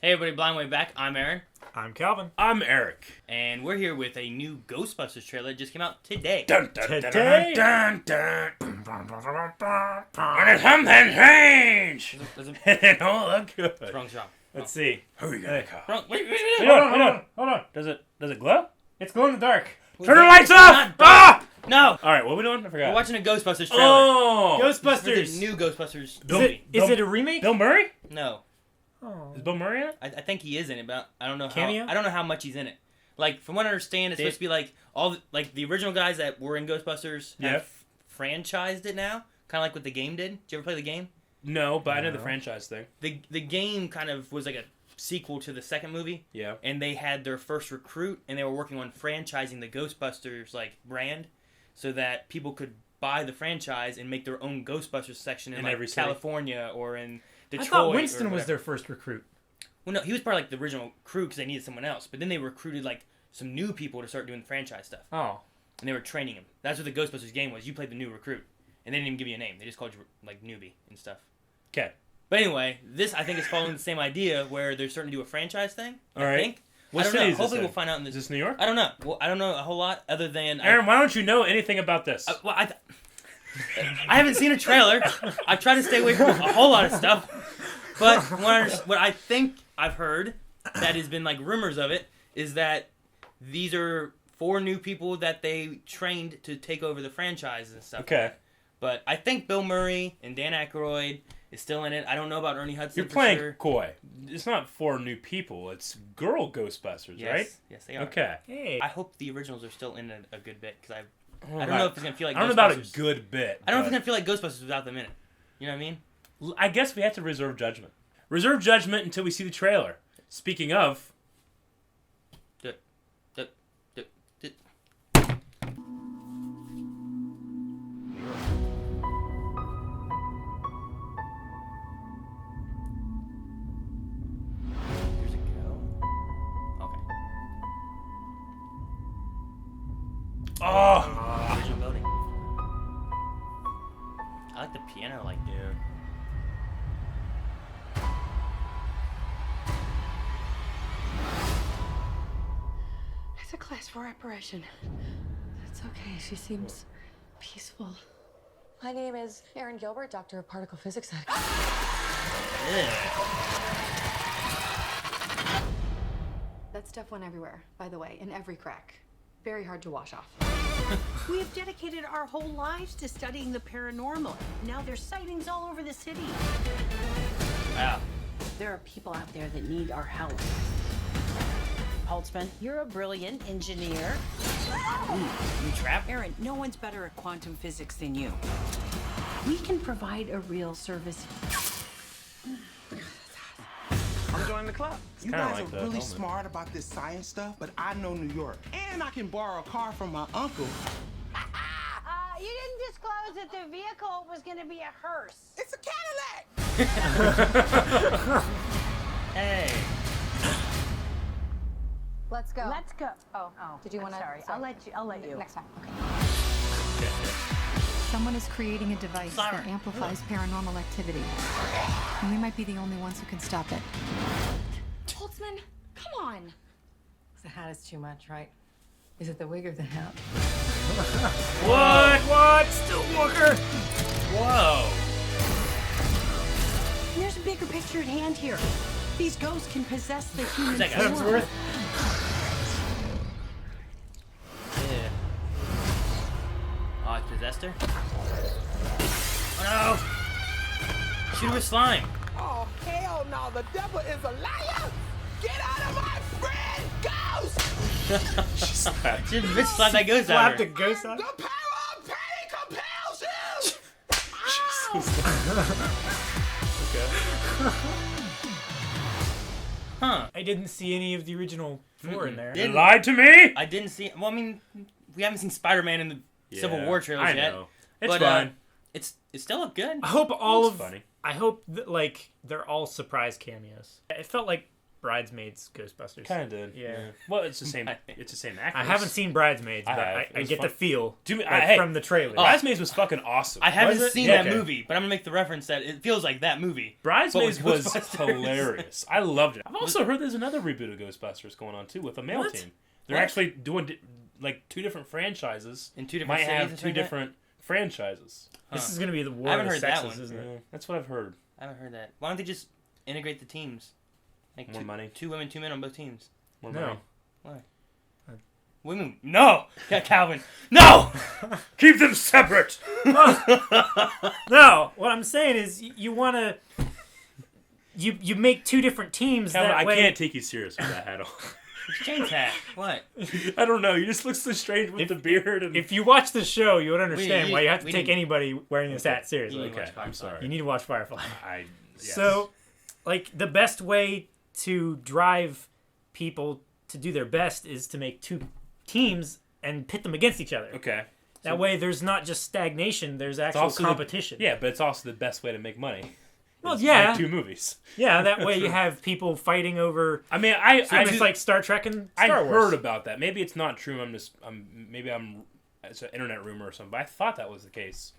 Hey everybody, Blind Way Back. I'm Aaron. I'm Calvin. I'm Eric. And we're here with a new Ghostbusters trailer that just came out today. Dun, dun, Today? dun, dun, dun, dun. And something changed. And it all look good. What's wrong? Let's see. Who you gonna call? Wrong. Wait. Hold on. Does it glow? It's glow in the dark. Turn the lights off! Ah! No! Alright, what are we doing? I forgot. We're watching a Ghostbusters trailer. Oh! This Ghostbusters. is a new Ghostbusters Is movie. it a remake? Bill Murray? No. Oh. Is Bill Murray in it? I think he is in it, but I don't know how. Cameo? I don't know how much he's in it. Like, from what I understand, it's supposed to be like the original guys that were in Ghostbusters have franchised it now. Kind of like what the game did. Did you ever play the game? No, but I know the franchise thing. The game kind of was like a sequel to the second movie. Yeah. And they had their first recruit, and they were working on franchising the Ghostbusters brand, so that people could buy the franchise and make their own Ghostbusters section in every city. California or in Detroit. I thought Winston was their first recruit. Well, no, he was part of the original crew because they needed someone else. But then they recruited some new people to start doing the franchise stuff, Oh. and they were training him. That's what the Ghostbusters game was. You played the new recruit, and they didn't even give you a name. They just called you newbie and stuff. Okay. But anyway, this I think is following the same idea where they're starting to do a franchise thing. All right. I think. What I don't city know. is this Hopefully in? we'll find out in Is this. this New York? I don't know. Well, I don't know a whole lot other than Aaron, why don't you know anything about this? I haven't seen a trailer. I've tried to stay away from a whole lot of stuff. But what I think I've heard that has been rumors of it is that these are 4 new people that they trained to take over the franchise and stuff. Okay. But I think Bill Murray and Dan Aykroyd is still in it. I don't know about Ernie Hudson. You're playing coy. It's not 4 new people. It's girl Ghostbusters, Yes. right? Yes, they are. Okay. Hey. I hope the originals are still in it a good bit because I Right. don't know if it's gonna feel like I don't know about a Ghostbusters. good bit. I don't know if but- it's gonna feel like Ghostbusters without them in it. You know what I mean? I guess we have to reserve judgment. Reserve judgment until we see the trailer. Speaking of... There's a go. Okay. Oh! Original building. I like the piano, Yeah. It's a class 4 apparition. It's okay. She seems peaceful. My name is Erin Gilbert, Doctor of Particle Physics. That stuff went everywhere, by the way, in every crack. Very hard to wash off. We have dedicated our whole lives to studying the paranormal. Now there's sightings all over the city. Wow. There are people out there that need our help. Holtzman, you're a brilliant engineer. New trap? Aaron, no one's better at quantum physics than you. We can provide a real service. I'm joining the club. You kinda guys like are the really helmet. smart about this science stuff, but I know New York. And I can borrow a car from my uncle. You didn't disclose that the vehicle was going to be a hearse. It's a Cadillac! Hey. Let's go. Let's go. Oh, did you want to? Sorry, I'll let you. Next time. Okay. Someone is creating a device Siren. that amplifies paranormal activity. And we might be the only ones who can stop it. Holtzman, come on. The hat is too much, right? Is it the wig or the hat? What? Stillwalker? Whoa. There's a bigger picture at hand here. These ghosts can possess the human that guy? form. Yeah. Oh, it's possessed her? Oh no! Shoot her with slime. Oh, hell no. The devil is a liar. Get out of my friend, ghost! She just bitch slapped that ghost out Slapped a of her. ghost out. The power of pain compels you! Huh. I didn't see any of the original 4 in there. You lied to me? I didn't see. Well, I mean, we haven't seen Spider-Man in the Civil Yeah, War trailers I yet. know. It's But, fine. It still looked good. I hope It's funny. I hope that, they're all surprise cameos. It felt like Bridesmaids Ghostbusters. Kind of did. Yeah. Well, it's the same. It's the same actors. I haven't seen Bridesmaids, but have. I It get was the fun. feel Hey, from the trailer. Bridesmaids was fucking awesome. I haven't Was it? seen Yeah, that okay. movie, but I'm gonna make the reference that it feels like that movie. Bridesmaids But with was Ghostbusters. hilarious. I loved it. I've also heard there's another reboot of Ghostbusters going on too with a male What? team. They're What? actually doing like 2 different franchises. In 2 different Might cities and have stuff 2 like that? different franchises. This is gonna be the war I of haven't the heard that sexes, one. isn't Yeah, it? that's what I've heard. I haven't heard that. Why don't they just integrate the teams? Like More money. 2 women, 2 men on both teams. More No. money. Why? Women? No! Yeah, Calvin. No! Keep them separate. No, what I'm saying is you want to. You make 2 different teams Calvin, that I way. can't take you serious with that hat on. James hat. What? I don't know. You just look so strange with the beard. And... If you watch the show, you would understand why you have to we take didn't- anybody wearing this hat seriously. You need to Okay, watch I'm Firefly. sorry. You need to watch Firefly. Yes. So, like, the best way to drive people to do their best is to make 2 teams and pit them against each other. Okay. That way, there's not just stagnation. There's actual also competition. Yeah, but it's also the best way to make money. Well, It's yeah. Make 2 movies. Yeah, that way you have people fighting over. I mean, It's like Star Trek and Star Wars. heard about that. Maybe it's not true. It's an internet rumor or something. But I thought that was the case.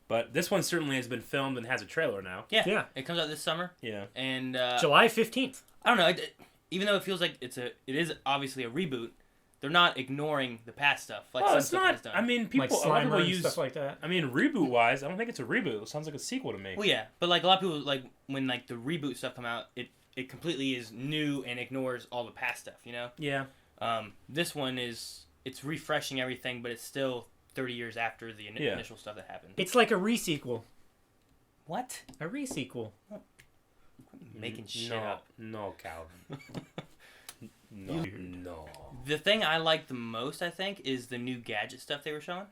But this one certainly has been filmed and has a trailer now. Yeah. It comes out this summer. Yeah. And July 15th. I don't know. Even though it feels like it is obviously a reboot, they're not ignoring the past stuff. Like Well, some it's stuff not. has done. I mean, Like a lot of people Slimer and use stuff like that. I mean, reboot wise, I don't think it's a reboot. It sounds like a sequel to me. Well, yeah, but like a lot of people, like when like the reboot stuff come out, it completely is new and ignores all the past stuff. You know. Yeah. This one it's refreshing everything, but it's still 30 years after the Yeah. initial stuff that happened. It's like a resequel. What? A resequel. Making shit no, up. No, Calvin. No. The thing I like the most, I think, is the new gadget stuff they were showing.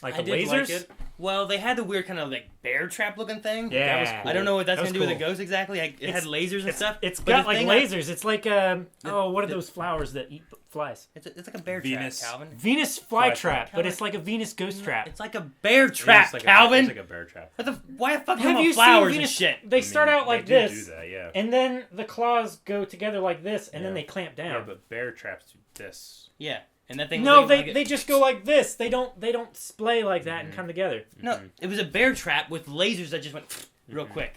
Like I the did lasers? like it. Well, they had the weird kind of like bear trap looking thing. Yeah. That was cool. I don't know what that's That gonna was do with a cool. ghost exactly. Like, it had lasers and stuff. It's but got the like thing lasers. It's like what are the- those flowers that eat flies? It's like a bear Venus. trap, Calvin. Venus Fly flytrap, trap. but it's like a Venus ghost trap. It's like a bear It's trap, like Calvin. It's like a bear trap. What the? Why the fuck Have have you flowers seen and Venus? shit? They start out like they this, do that, yeah. and then the claws go together like this, and then Yeah. they clamp down. Yeah, but bear traps do this. Yeah, and that thing. No, was they just go like this. They don't splay like that and come together. No, it was a bear trap with lasers that just went real quick.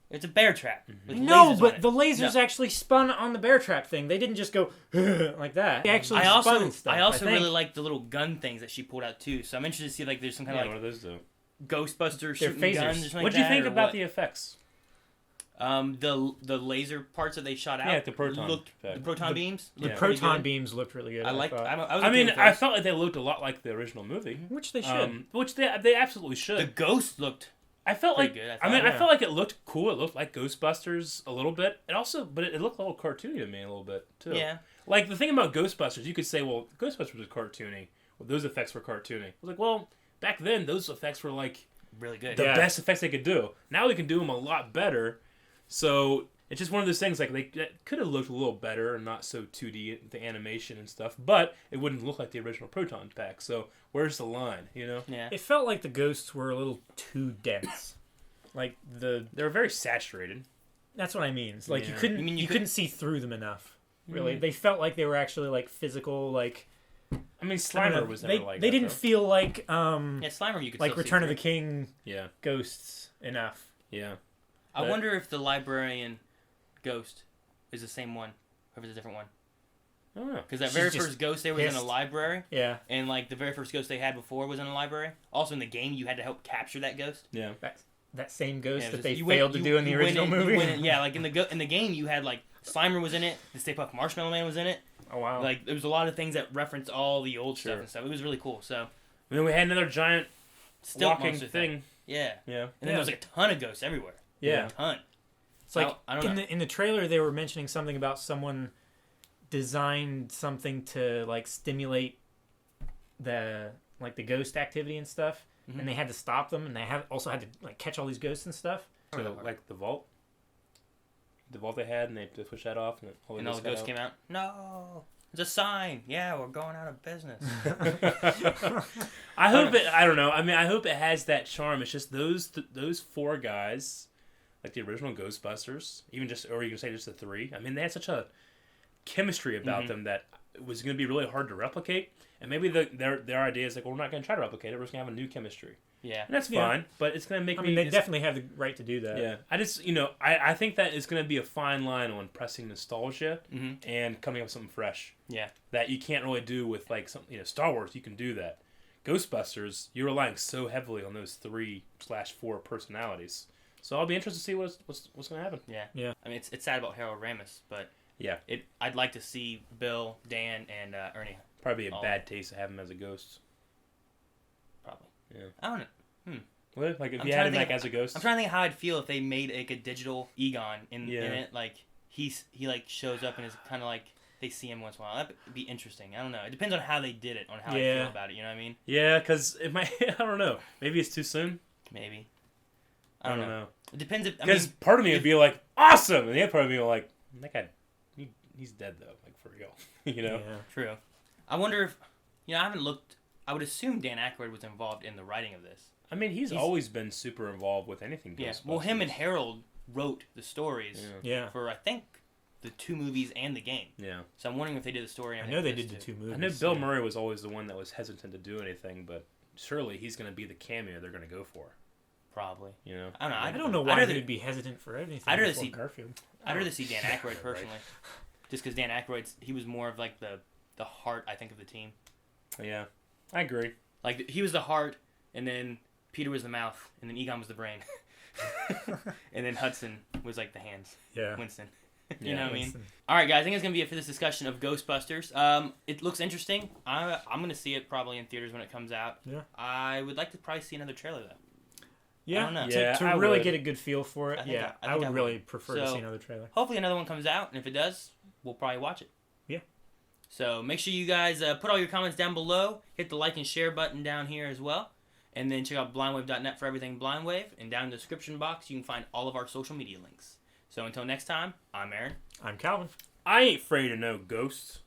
It's a bear trap. With No, lasers on but it. the lasers No. actually spun on the bear trap thing. They didn't just go like that. They actually spun and stuff. I also think. really like the little gun things that she pulled out too. So I'm interested to see like there's some kind Yeah, of what do those do? Ghostbusters They're shooting phasers. guns or something What like do you that, think or about what? the effects? The laser parts that they shot out? Yeah, the proton looked effect. the proton beams. The looked pretty proton good. beams looked really good. I like. thought. I was I okay mean, with I those. felt like they looked a lot like the original movie. Which they should. Which they absolutely should. The ghost looked. I felt like. pretty good, I mean, yeah. I felt like it looked cool. It looked like Ghostbusters a little bit. It also, but it looked a little cartoony to me a little bit too. Yeah. Like the thing about Ghostbusters, you could say, well, Ghostbusters was cartoony. Well, those effects were cartoony. I was like, well, back then those effects were like Really good. the Yeah. best effects they could do. Now we can do them a lot better. So it's just one of those things like they could have looked a little better and not so 2D the animation and stuff, but it wouldn't look like the original proton pack. So where's the line? You know? Yeah. It felt like the ghosts were a little too dense. Like They were very saturated. that's what I mean. It's like Yeah. you couldn't You mean you couldn't see through them enough. Really, they felt like they were actually like physical. Like I mean, I don't Slimer know, was they never like they that, didn't though. feel like Yeah, Slimer you could like still Return see of the through. King Yeah, ghosts enough. yeah. I But- wonder if the librarian ghost is the same one, or if it's a different one. I don't know. Because that She's very just first ghost there was in a pissed. library, Yeah, and like the very first ghost they had before was in a library. Also in the game, you had to help capture that ghost. Yeah. that same ghost Yeah, it that was they just- you went- failed to you- do in the you went original you movie. went yeah, like in the game, you had like Slimer was in it, the Stay Puft Marshmallow Man was in it. Oh wow! Like there was a lot of things that referenced all the old Sure. stuff and stuff. It was really cool. So And then we had another giant still walking monster thing. Yeah. Yeah. And then there was like a ton of ghosts everywhere. yeah. A ton. It's like I don't in know. the trailer they were mentioning something about someone designed something to like stimulate the ghost activity and stuff, Mm-hmm. and they had to stop them, and they also had to like catch all these ghosts and stuff. So like the vault they had, and they pushed that off, and all And all the ghosts came out. No, it's a sign. Yeah, we're going out of business. I hope it. I don't know. I mean, I hope it has that charm. It's just those 4 guys. like the original Ghostbusters, or you can say just the 3. I mean, they had such a chemistry about them that it was going to be really hard to replicate. And maybe their idea is like, well, we're not going to try to replicate it. We're just going to have a new chemistry. Yeah. And that's fine, but it's going to make I mean, they definitely have the right to do that. Yeah. I just, I think that it's going to be a fine line on pressing nostalgia and coming up with something fresh. Yeah. That you can't really do with, like, something, Star Wars, you can do that. Ghostbusters, you're relying so heavily on those 3/4 personalities. So I'll be interested to see what's going to happen. Yeah. Yeah. I mean, it's sad about Harold Ramis, but yeah, I'd like to see Bill, Dan, and Ernie. Probably a bad taste to have him as a ghost. Probably. Yeah. I don't know. What? Like if you had him like as a ghost? I'm trying to think how I'd feel if they made like a digital Egon in it. Like he like shows up and is kind of like they see him once in a while. That'd be interesting. I don't know. It depends on how they did it, on how I feel about it. You know what I mean? Yeah, because it might. I don't know. Maybe it's too soon. Maybe. I don't know. It depends if because part of me would be like awesome, and the other part of me would be like that guy. He's dead though, like for real. Yeah. True. I wonder if I haven't looked. I would assume Dan Aykroyd was involved in the writing of this. I mean, he's always been super involved with anything. Yeah. Well, him and Harold wrote the stories. Yeah. For I think the 2 movies and the game. Yeah. So I'm wondering if they did the story. I know they did the 2 movies. I know Bill Murray was always the one that was hesitant to do anything, but surely he's going to be the cameo they're going to go for. Probably. You know. I don't know. I don't know why he would be hesitant for anything. I'd rather see Garfield. I'd rather see Dan Aykroyd personally, just because Dan Aykroyd he was more of like the heart I think of the team. Yeah, I agree. Like he was the heart, and then Peter was the mouth, and then Egon was the brain, and then Hudson was like the hands. Yeah. Winston. You know what I mean? All right, guys. I think it's gonna be it for this discussion of Ghostbusters. It looks interesting. I'm gonna see it probably in theaters when it comes out. Yeah. I would like to probably see another trailer though. Yeah. I don't know. To really get a good feel for it. I would really prefer to see another trailer. Hopefully another one comes out, and if it does, we'll probably watch it. Yeah. So make sure you guys put all your comments down below. Hit the like and share button down here as well. And then check out blindwave.net for everything Blindwave. And down in the description box, you can find all of our social media links. So until next time, I'm Aaron. I'm Calvin. I ain't afraid of no ghosts.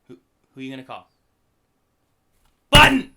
Who you gonna call? Button!